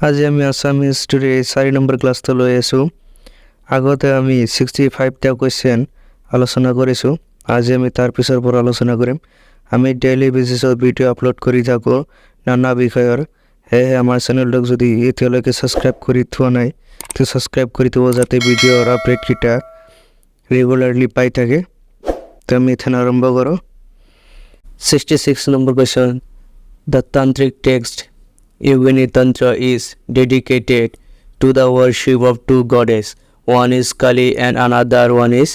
আজি আমি Assamese স্টোৰী 4 number ক্লাছটো লৈ আছোঁ। আগতে আমি 65টা কুৱেশ্যন আলোচনা কৰিছোঁ। আজি আমি তাৰ পিছৰ পৰা আলোচনা কৰিম। আমি ডেইলি বেচিছত ভিডিঅ' আপলোড কৰি থাকোঁ নানা বিষয়ৰ। সেয়েহে আমাৰ চেনেলটোক যদি এতিয়ালৈকে ছাবস্ক্ৰাইব কৰি থোৱা নাই তো ছাবস্ক্ৰাইব কৰি থ'ব, যাতে ভিডিঅ'ৰ আপডেটকেইটা ৰেগুলাৰলি পাই থাকে। তো আমি এতিয়া আৰম্ভ কৰোঁ। 66 number question, the Tantrik text Yogini Tantra is dedicated to the worship of two goddesses. One is Kali and another one is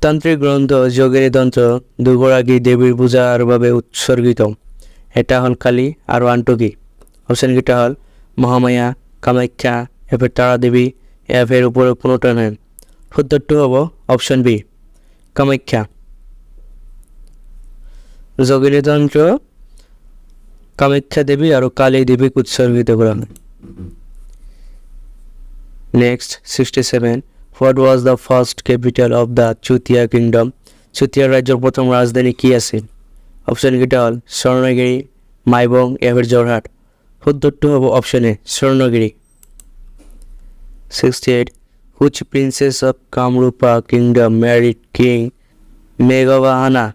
তান্ত্ৰিক গ্ৰন্থ যোগিনী তন্ত্ৰ দুগৰাকী দেৱীৰ পূজাৰ বাবে উৎসৰ্গিত। এটা হ'ল কালী আৰু আনটো কি? অপশ্যনকেইটা হ'ল মহামায়া, কামাখ্যা, এফাৰ তাৰা দেৱী, এফাৰ ওপৰত কোনোটা নাই। শুদ্ধটো হ'ব অপশ্যন বি, কামাখ্যা। যোগিনী তন্ত্ৰ কামাখ্যা দেৱী আৰু কালী দেৱীক উৎসৰ্গিত কৰা হয়। Next 67, what was the first capital of the Chutia kingdom? Chutia ৰাজ্যৰ প্ৰথম ৰাজধানী কি আছিল? অপশ্যনকেইটা হ'ল স্বৰ্ণগিৰি, মাইবং, এফাৰ যোৰহাট। শুদ্ধটো হ'ব option A, Swarnagiri. 68, which princess of Kamarupa kingdom married king মেঘবাহানা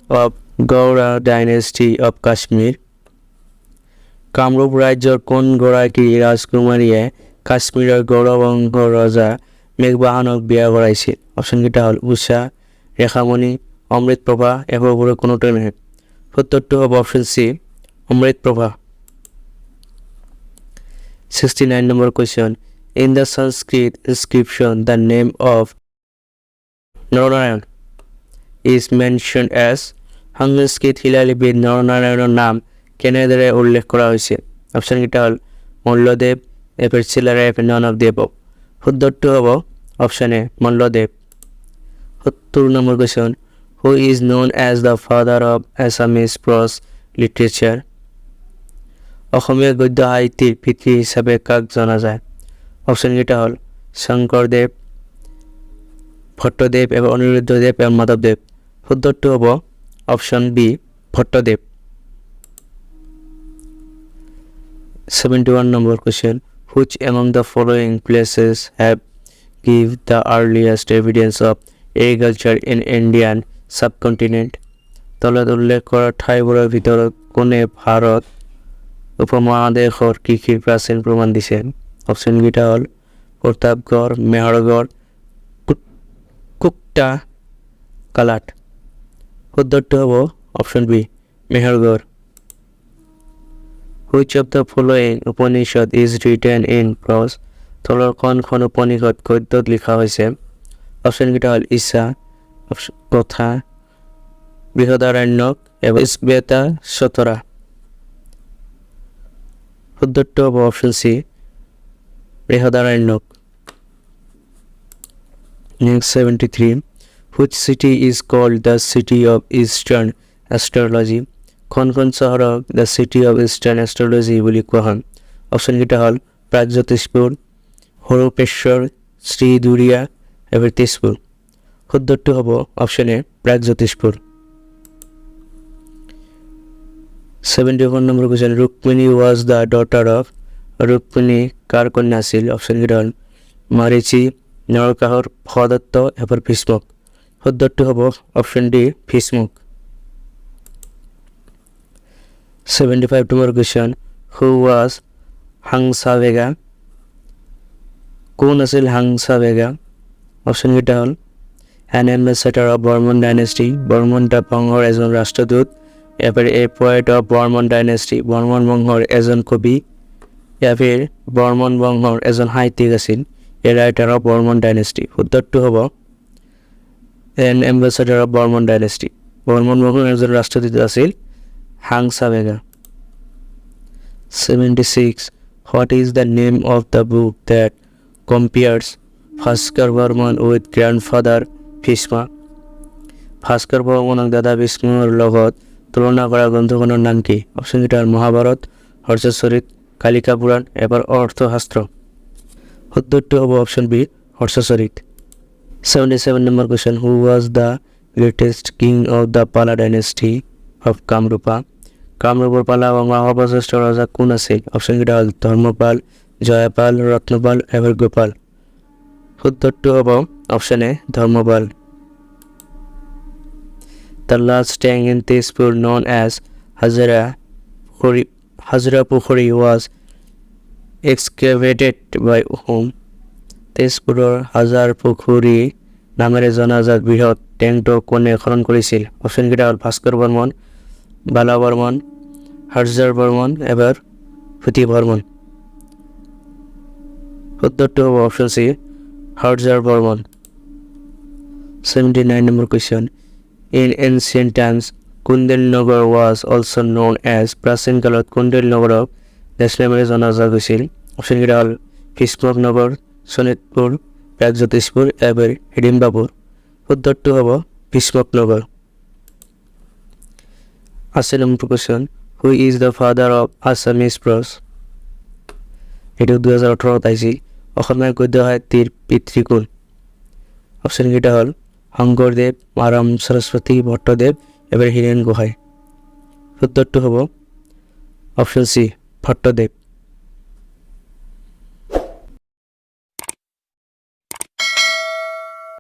of Gauda dynasty of Kashmir? Kamrup ৰাজ্যৰ কোন গৰাকী ৰাজকুমাৰীয়ে কাশ্মীৰৰ গৌৰবংশৰ ৰজা মেঘবাহানক বিয়া কৰাইছিল? অপশ্যনকেইটা হ'ল উষা, ৰেখামণি, অমৃতপ্ৰভা, এবোৰৰ কোনোটা নহয়। শুদ্ধটো হ'ব option C, Amritprabha. 69 number question, in the Sanskrit inscription the name of Naranarayan is mention as? Sanskrit শিলালিপিত নৰনাৰায়ণৰ নাম কেনেদৰে উল্লেখ কৰা হৈছে? অপশ্যনকেইটা হ'ল মল্লদেৱ, এফাৰ চিলাৰা, এফাৰ নন অফ দেৱ। শুদ্ধটো হ'ব option A, Malladev. 70 number question, who is known as the father of Assamese prose literature? Asomiya গদ্য সাহিত্যৰ পিতৃ হিচাপে কাক জনা যায়? অপশ্যনকেইটা হ'ল শংকৰদেৱ, ভট্টদেৱ, এবাৰ অনিৰুদ্ধদেৱ, এবাৰ মাধৱদেৱ। শুদ্ধটো হ'ব option B, Bhattadev. 71 number question, which among the following places have give the earliest evidence of agriculture in Indian subcontinent? তলত উল্লেখ কৰা ঠাইবোৰৰ ভিতৰত কোনে ভাৰত উপমহাদেশৰ কৃষিৰ প্ৰাচীন প্ৰমাণ দিছে? অপশ্যনকেইটা হ'ল প্ৰতাপগড়, মেহৰগড়, কুকটা, কালাট। শুদ্ধটো হ'ব option B, Mehrgarh. Which of the following Upanishad is written in prose? তলৰ কোনখন উপনিষদ গদ্যত লিখা হৈছে? অপশ্যনকেইটা হ'ল ঈশা, কথা, বৃহদাৰণ্যক, এবাৰ শ্বেতা সতৰা। শুদ্ধটো হ'ব option C, Brihadaranyaka. Next 73, which city is called the city of Eastern astrology? কোনখন চহৰক the city of eastern astrology বুলি কোৱা হয়? অপশ্যনকেইটা হ'ল প্ৰাগজ্যোতিষপুৰ, হৰূপেশ্বৰ, শ্ৰীদুৰীয়া, এবাৰ তেজপুৰ। শুদ্ধটো হ'ব option A, Pragjyotishpur. 71 number question, Rukmini was the daughter of? Rukmini কাৰ কন্যা আছিল? অপশ্যনকেইটা হ'ল মাৰিচি, নৰকাসুৰ, ভদত্ত, এবাৰ ভীষ্মক। শুদ্ধটো হ'ব option D, Bhishmak. 75 number question, who was Hansavega? কোন আছিল হাংসাভেগা? অপশ্যনকেইটা হ'ল an ambassador of Burman dynasty, Barman বংশৰ এজন ৰাষ্ট্ৰদূত, এফাৰ এ poet of Burman dynasty, Barman বংশৰ এজন কবি, এফাৰ বৰ্মন বংশৰ এজন সাহিত্যিক আছিল, এ writer of Burman dynasty। শুদ্ধটো হ'ব an ambassador of Burman dynasty, Barman বংশৰ এজন ৰাষ্ট্ৰদূত আছিল হাংসাভেগা। 76, what is the name of the book that compares Bhaskar Varman with grandfather Bhishma? Bhaskar বৰ্মনক দাদা ভীষ্মৰ লগত তুলনা কৰা গ্ৰন্থখনৰ নাম কি? অপশ্যনকেইটা হ'ল মহাভাৰত, হৰ্ষচৰিত, কালিকা পুৰাণ, এবাৰ অৰ্থশাস্ত্ৰ। শুদ্ধটো হ'ব option B, Harshacharita. 77 number question, who was the greatest king of the Pala dynasty of Kamrupa? কামৰূপৰ পালা-বঙা সৰ্বশ্ৰেষ্ঠ ৰজা কোন আছিল? অপশ্যনকেইটা হ'ল ধৰ্মপাল, জয়পাল, ৰত্নপাল, এবাৰ গোপাল। শুদ্ধটো হ'ব option A Dharmapala. The last tank in Tezpur known as Hazra Pukhuri was excavated by whom? তেজপুৰৰ হাজাৰ পুখুৰী নামেৰে জনাজাত বৃহৎ টেংকটো কোনে খনন কৰিছিল? অপশ্যনকেইটা হ'ল ভাস্কৰ বৰ্মন, বালা বৰ্মন, হৰ্জাৰ বৰ্মন, এবাৰ সুতি বৰ্মন। শুদ্ধটো হ'ব option C Harjar Barman. 79 number question. In ancient times, Kundelnagar was also known as প্ৰাচীন কালত কুণ্ডলনগৰক দেশ নামেৰে জনাজাত হৈছিল। অপশ্যনকেইটা হ'ল ভীষ্মক নগৰ, শোণিতপুৰ, প্ৰাগজ্যোতিষপুৰ, এবাৰ হিড়িম্বাপুৰ। শুদ্ধটো হ'ব ভীষ্মক নগৰ। 80 number question. Who is the father of Assamese prose? এইটো 2018 আহিছিল। অসমীয়া গদ্য সাহিত্যৰ পিতৃ কোন? অপশ্যনকেইটা হ'ল শংকৰদেৱ, মাৰাম সৰস্বতী ভট্টদেৱ, এবাৰ হীৰেণ গোহাঁই। শুদ্ধটো হ'ব অপশ্যন চি ভট্টদেৱ।